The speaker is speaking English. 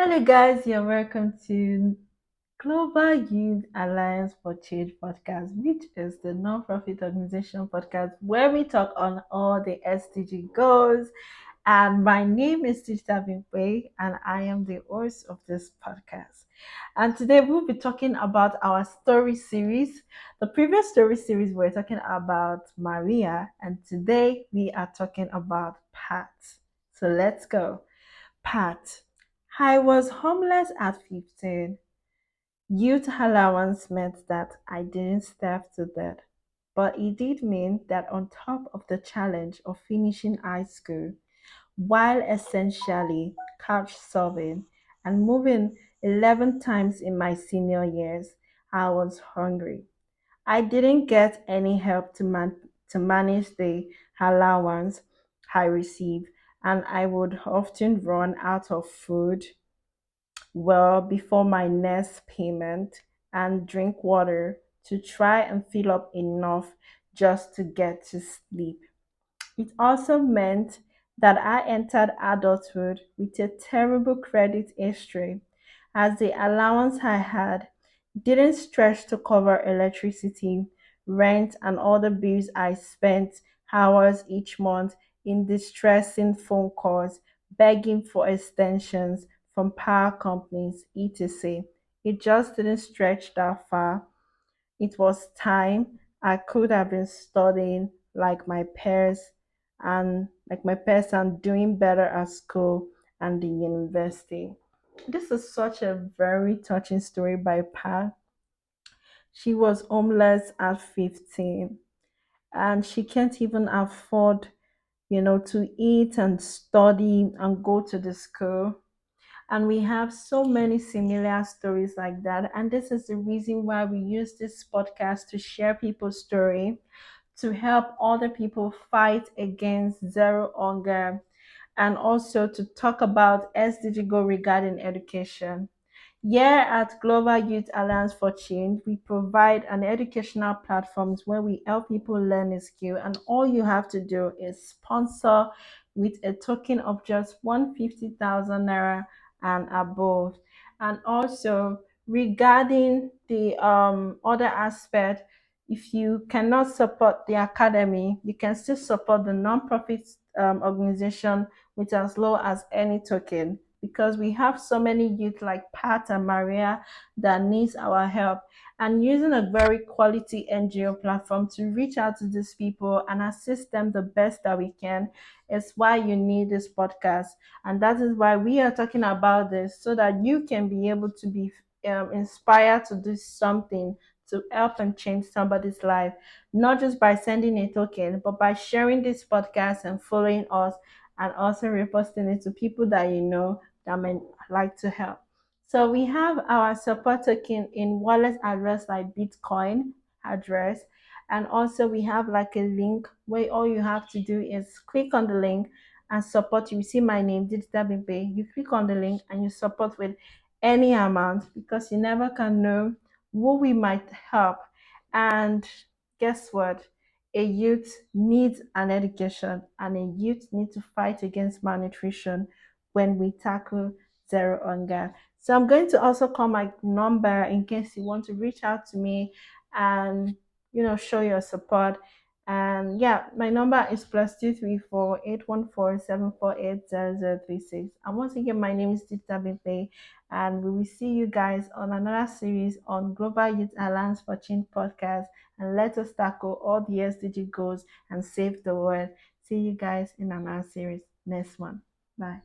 Hello, guys. You're welcome to Global Youth Alliance for Change podcast, which is the non-profit organization podcast where we talk on all the SDG goals. And my name is Tita Bimpe, and I am the host of this podcast. And today we'll be talking about our story series. The previous story series we were talking about Maria, and today we are talking about Pat. So let's go. Pat. I was homeless at 15. Youth allowance meant that I didn't starve to death. But it did mean that on top of the challenge of finishing high school, while essentially couch surfing and moving 11 times in my senior years, I was hungry. I didn't get any help to manage the allowance I received, and I would often run out of food well before my next payment and drink water to try and fill up enough just to get to sleep. It also meant that I entered adulthood with a terrible credit history, as the allowance I had didn't stretch to cover electricity, rent, and other bills. I spent hours each month in distressing phone calls, begging for extensions from power companies, etc. It just didn't stretch that far. It was time I could have been studying like my peers and doing better at school and the university. This is such a very touching story by Pat. She was homeless at 15 and she can't even afford, to eat and study and go to the school. And we have so many similar stories like that. And this is the reason why we use this podcast to share people's story, to help other people fight against zero hunger, and also to talk about SDG goal regarding education. Here at Global Youth Alliance for Change, we provide an educational platforms where we help people learn a skill, and all you have to do is sponsor with a token of just 150,000 naira and above. And also regarding the other aspect, if you cannot support the academy, you can still support the non-profit organization with as low as any token, because we have so many youth like Pat and Maria that needs our help, and using a very quality NGO platform to reach out to these people and assist them the best that we can is why you need this podcast. And that is why we are talking about this, so that you can be able to be inspired to do something to help and change somebody's life, not just by sending a token, but by sharing this podcast and following us, and also reposting it to people that you know that may like to help. So we have our support token in wallet address like Bitcoin address. And also we have like a link where all you have to do is click on the link and support. You see my name, Digital Bimpe. You click on the link and you support with any amount, because you never can know who we might help. And guess what? A youth needs an education, and a youth needs to fight against malnutrition when we tackle zero hunger. So I'm going to also call my number in case you want to reach out to me and show your support. And yeah, my number is +234 814 748 0036. And once again, my name is Tita Bimpe, and we will see you guys on another series on Global Youth Alliance for Change podcast. And let us tackle all the SDG goals and save the world. See you guys in another series next one. Bye.